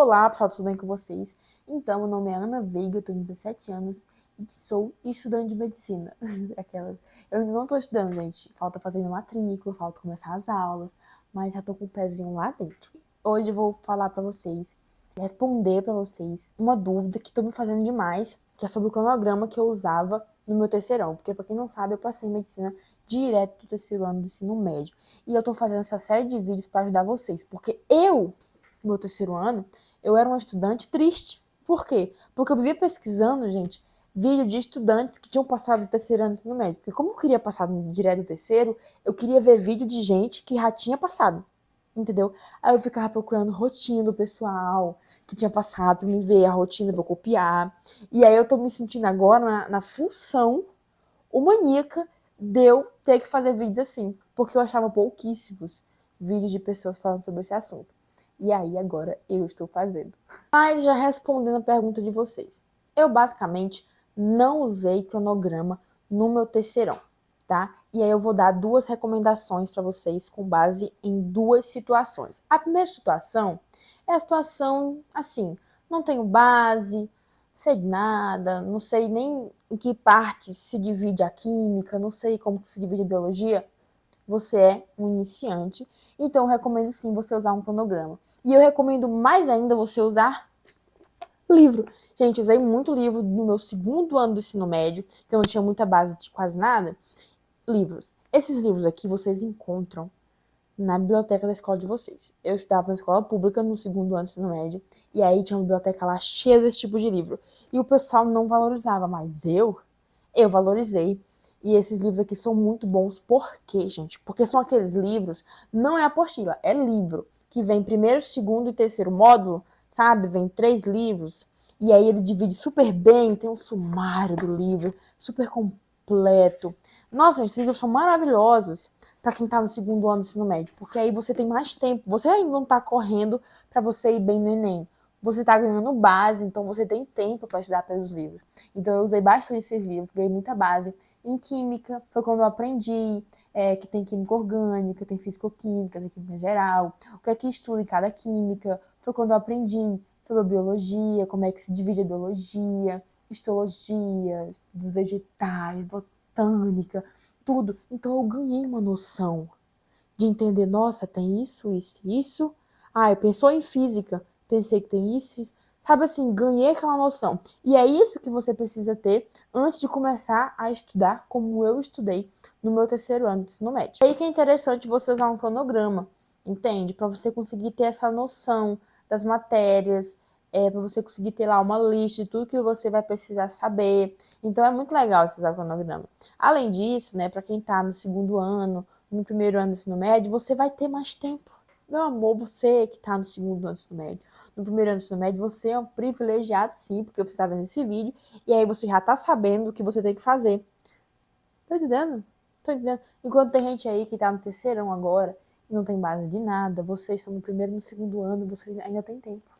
Olá, pessoal, tudo bem com vocês? Então, meu nome é Ana Veiga, eu tenho 17 anos e sou estudante de medicina. Aquelas. Eu não estou estudando, gente. Falta fazer minha matrícula, falta começar as aulas, mas já estou com o pezinho lá dentro. Hoje eu vou falar para vocês, responder para vocês uma dúvida que estou me fazendo demais, que é sobre o cronograma que eu usava no meu terceirão. Porque, para quem não sabe, eu passei em medicina direto do terceiro ano do ensino médio. E eu estou fazendo essa série de vídeos para ajudar vocês, porque no meu terceiro ano, eu era uma estudante triste. Por quê? Porque eu vivia pesquisando, gente, vídeo de estudantes que tinham passado do terceiro ano do ensino médio. Porque como eu queria passar direto do terceiro, eu queria ver vídeo de gente que já tinha passado. Entendeu? Aí eu ficava procurando rotina do pessoal que tinha passado pra me ver a rotina pra eu copiar. E aí eu tô me sentindo agora na função maníaca de eu ter que fazer vídeos assim. Porque eu achava pouquíssimos vídeos de pessoas falando sobre esse assunto. E aí agora eu estou fazendo. Mas já respondendo a pergunta de vocês. Eu basicamente não usei cronograma no meu terceirão, tá? E aí eu vou dar duas recomendações para vocês com base em duas situações. A primeira situação é a situação assim, não tenho base, sei de nada, não sei nem em que parte se divide a química, não sei como se divide a biologia. Você é um iniciante, então eu recomendo sim você usar um cronograma. E eu recomendo mais ainda você usar livro. Gente, eu usei muito livro no meu segundo ano do ensino médio, que eu não tinha muita base de quase nada. Livros. Esses livros aqui vocês encontram na biblioteca da escola de vocês. Eu estudava na escola pública no segundo ano do ensino médio, e aí tinha uma biblioteca lá cheia desse tipo de livro. E o pessoal não valorizava, mas eu valorizei. E esses livros aqui são muito bons. Por quê, gente? Porque são aqueles livros, não é apostila, é livro, que vem primeiro, segundo e terceiro módulo, sabe? Vem 3 livros, e aí ele divide super bem, tem um sumário do livro, super completo. Nossa, gente, esses livros são maravilhosos para quem tá no segundo ano do ensino médio, porque aí você tem mais tempo, você ainda não tá correndo para você ir bem no Enem. Você tá ganhando base, então você tem tempo para estudar pelos livros. Então eu usei bastante esses livros, ganhei muita base. Em química, foi quando eu aprendi que tem química orgânica, tem fisicoquímica, tem química geral, o que é que estuda em cada química. Foi quando eu aprendi sobre a biologia, como é que se divide a biologia, histologia, dos vegetais, botânica, tudo. Então eu ganhei uma noção de entender, nossa, tem isso, isso, isso. Ah, eu pensou em física, pensei que tem isso, isso. Sabe assim, ganhei aquela noção. E é isso que você precisa ter antes de começar a estudar como eu estudei no meu terceiro ano de ensino médio. E aí que é interessante você usar um cronograma, entende? Para você conseguir ter essa noção das matérias, para você conseguir ter lá uma lista de tudo que você vai precisar saber. Então é muito legal você usar o cronograma. Além disso, né, para quem está no segundo ano, no primeiro ano do ensino médio, você vai ter mais tempo. Meu amor, você que está no segundo ano do ensino médio, no primeiro ano do ensino médio, você é um privilegiado sim, porque você está vendo esse vídeo, e aí você já está sabendo o que você tem que fazer. Tá entendendo? Tá entendendo? Enquanto tem gente aí que está no terceirão agora, e não tem base de nada, vocês estão no primeiro e no segundo ano, você ainda tem tempo.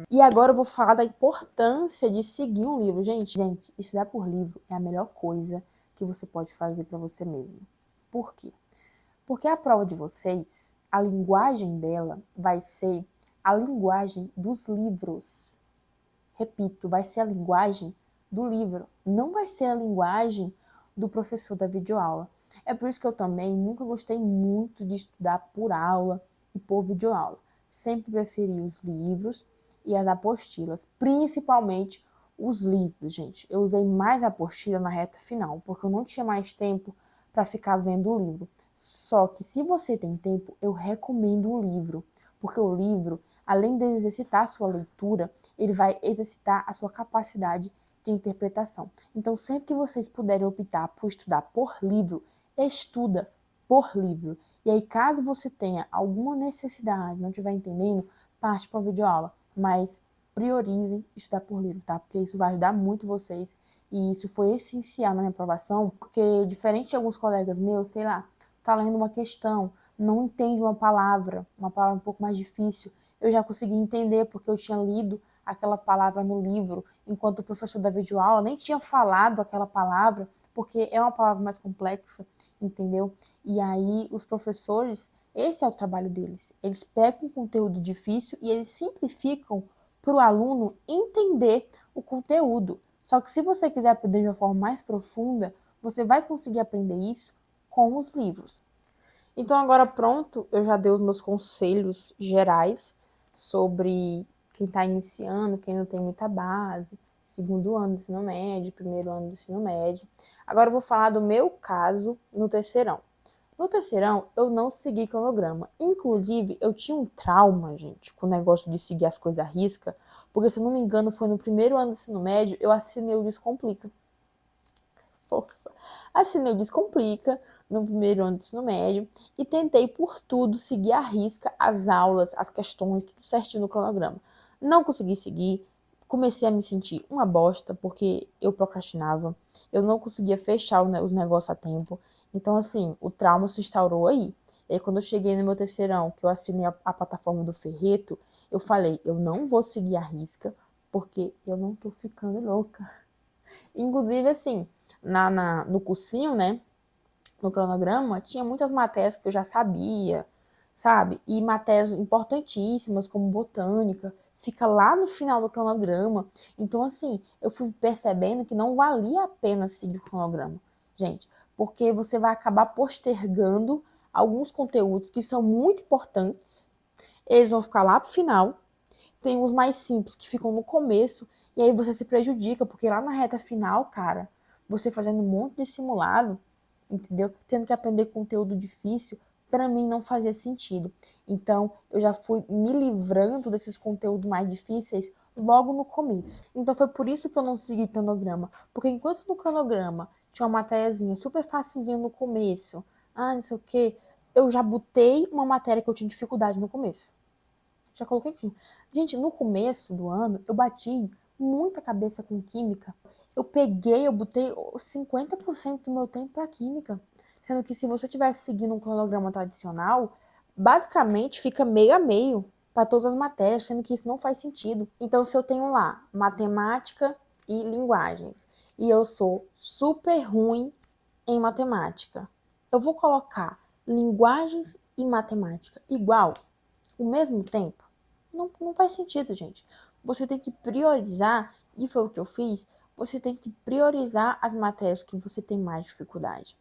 E agora eu vou falar da importância de seguir um livro. Gente, estudar por livro é a melhor coisa que você pode fazer para você mesmo. Por quê? Porque a prova de vocês, a linguagem dela vai ser a linguagem dos livros. Repito, vai ser a linguagem do livro, não vai ser a linguagem do professor da videoaula. É por isso que eu também nunca gostei muito de estudar por aula e por videoaula. Sempre preferi os livros e as apostilas, principalmente os livros, gente. Eu usei mais a apostila na reta final, porque eu não tinha mais tempo para ficar vendo o livro. Só que se você tem tempo, eu recomendo o livro, porque o livro, além de exercitar a sua leitura, ele vai exercitar a sua capacidade de interpretação. Então, sempre que vocês puderem optar por estudar por livro, estuda por livro. E aí, caso você tenha alguma necessidade, não estiver entendendo, parte para a videoaula. Mas priorizem estudar por livro, tá? Porque isso vai ajudar muito vocês. E isso foi essencial na minha aprovação, porque diferente de alguns colegas meus, sei lá, tá lendo uma questão, não entende uma palavra um pouco mais difícil, eu já consegui entender porque eu tinha lido aquela palavra no livro, enquanto o professor da videoaula nem tinha falado aquela palavra, porque é uma palavra mais complexa, entendeu? E aí os professores Esse é o trabalho deles. Eles pegam um conteúdo difícil e eles simplificam para o aluno entender o conteúdo. Só que se você quiser aprender de uma forma mais profunda, você vai conseguir aprender isso com os livros. Então agora pronto, eu já dei os meus conselhos gerais sobre quem está iniciando, quem não tem muita base, segundo ano do ensino médio, primeiro ano do ensino médio. Agora eu vou falar do meu caso no terceirão. No terceirão, eu não segui cronograma. Inclusive, eu tinha um trauma, gente, com o negócio de seguir as coisas à risca, porque, se eu não me engano, foi no primeiro ano do ensino médio, eu assinei o Descomplica. Fofa. Assinei o Descomplica no primeiro ano do ensino médio e tentei, por tudo, seguir à risca as aulas, as questões, tudo certinho no cronograma. Não consegui seguir, comecei a me sentir uma bosta, porque eu procrastinava, eu não conseguia fechar os negócios a tempo. Então, assim, o trauma se instaurou aí. E aí, quando eu cheguei no meu terceirão, que eu assinei a plataforma do Ferreto, eu falei, eu não vou seguir a risca, porque eu não tô ficando louca. Inclusive, assim, no cursinho, né, no cronograma, tinha muitas matérias que eu já sabia, sabe? E matérias importantíssimas, como botânica, fica lá no final do cronograma. Então, assim, eu fui percebendo que não valia a pena seguir o cronograma, gente, porque você vai acabar postergando alguns conteúdos que são muito importantes, eles vão ficar lá pro final. Tem os mais simples que ficam no começo, e aí você se prejudica, porque lá na reta final, cara, você fazendo um monte de simulado, entendeu? Tendo que aprender conteúdo difícil, para mim não fazia sentido. Então, eu já fui me livrando desses conteúdos mais difíceis logo no começo. Então, foi por isso que eu não segui cronograma. Porque enquanto no cronograma tinha uma matériazinha super facilzinha no começo, não sei o quê, eu já botei uma matéria que eu tinha dificuldade no começo. Já coloquei aqui. Gente, no começo do ano, eu bati muita cabeça com química. Eu botei 50% do meu tempo para química. Sendo que, se você tivesse seguindo um cronograma tradicional, basicamente fica meio a meio para todas as matérias, sendo que isso não faz sentido. Então, se eu tenho lá matemática e linguagens, e eu sou super ruim em matemática, eu vou colocar linguagens e matemática igual, ao mesmo tempo? Não faz sentido, gente. Você tem que priorizar, e foi o que eu fiz, você tem que priorizar as matérias que você tem mais dificuldade.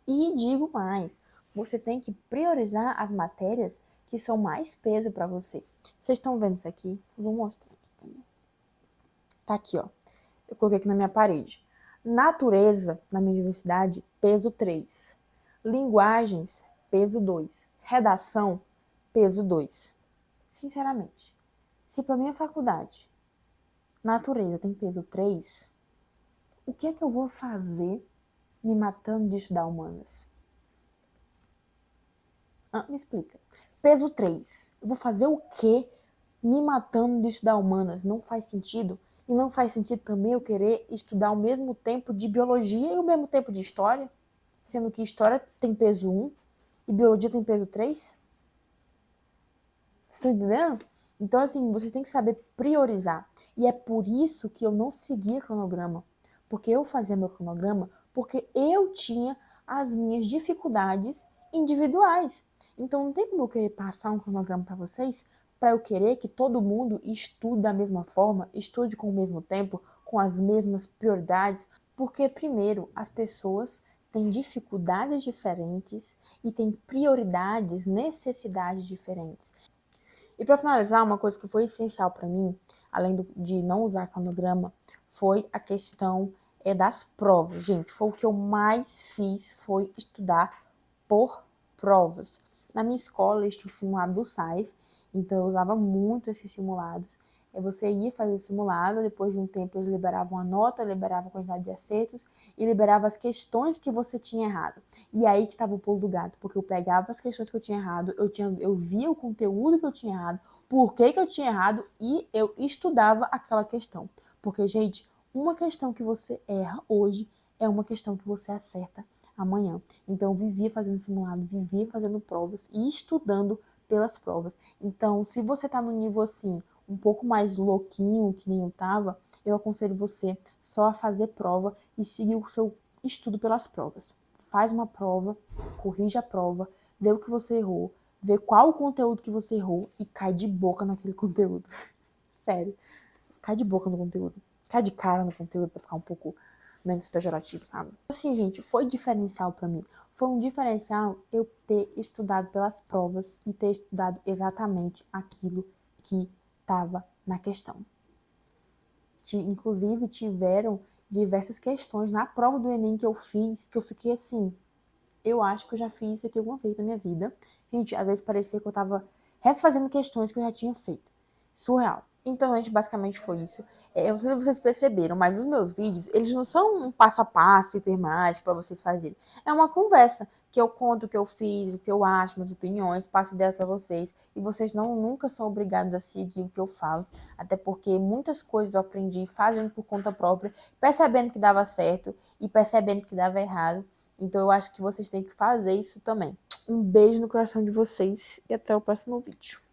E digo mais, você tem que priorizar as matérias que são mais peso para você. Vocês estão vendo isso aqui? Vou mostrar aqui. Tá aqui, ó. Eu coloquei aqui na minha parede. Natureza, na minha universidade, peso 3. Linguagens, peso 2. Redação, peso 2. Sinceramente, se para minha faculdade natureza tem peso 3, o que é que eu vou fazer me matando de estudar humanas? Me explica. Peso 3. Eu vou fazer o quê me matando de estudar humanas? Não faz sentido. E não faz sentido também eu querer estudar ao mesmo tempo de biologia e ao mesmo tempo de história, sendo que história tem peso 1 e biologia tem peso 3. Vocês estão entendendo? Então, assim, vocês têm que saber priorizar. E é por isso que eu não seguia cronograma. Porque eu fazia meu cronograma porque eu tinha as minhas dificuldades individuais. Então, não tem como eu querer passar um cronograma para vocês para eu querer que todo mundo estude da mesma forma, estude com o mesmo tempo, com as mesmas prioridades. Porque, primeiro, as pessoas têm dificuldades diferentes e têm prioridades, necessidades diferentes. E para finalizar, uma coisa que foi essencial para mim, além de não usar cronograma, foi a questão das provas. Gente, foi o que eu mais fiz, foi estudar por provas. Na minha escola, eles tinham o simulado do SAIS, então eu usava muito esses simulados. Você ia fazer o simulado, depois de um tempo eles liberavam a nota, liberavam a quantidade de acertos e liberavam as questões que você tinha errado. E aí que estava o pulo do gato, porque eu pegava as questões que eu tinha errado, eu via o conteúdo que eu tinha errado, por que eu tinha errado e eu estudava aquela questão. Porque, gente, uma questão que você erra hoje é uma questão que você acerta amanhã. Então, eu vivia fazendo simulado, vivia fazendo provas e estudando pelas provas. Então, se você tá no nível assim, um pouco mais louquinho, que nem eu tava, eu aconselho você só a fazer prova e seguir o seu estudo pelas provas. Faz uma prova, corrige a prova, vê o que você errou, vê qual o conteúdo que você errou e cai de boca naquele conteúdo. Sério. Cai de boca no conteúdo. Cai de cara no conteúdo pra ficar um pouco menos pejorativo, sabe? Assim, gente, foi diferencial pra mim. Foi um diferencial eu ter estudado pelas provas e ter estudado exatamente aquilo que estava na questão. Inclusive, tiveram diversas questões na prova do Enem que eu fiz, que eu fiquei assim, eu acho que eu já fiz isso aqui alguma vez na minha vida. Gente, às vezes parecia que eu tava refazendo questões que eu já tinha feito. Surreal. Então, gente, basicamente foi isso. Eu não sei se vocês perceberam, mas os meus vídeos, eles não são um passo a passo, hipermágico para vocês fazerem. É uma conversa que eu conto o que eu fiz, o que eu acho, minhas opiniões, passo ideias para vocês. E vocês nunca são obrigados a seguir o que eu falo. Até porque muitas coisas eu aprendi fazendo por conta própria, percebendo que dava certo e percebendo que dava errado. Então eu acho que vocês têm que fazer isso também. Um beijo no coração de vocês e até o próximo vídeo.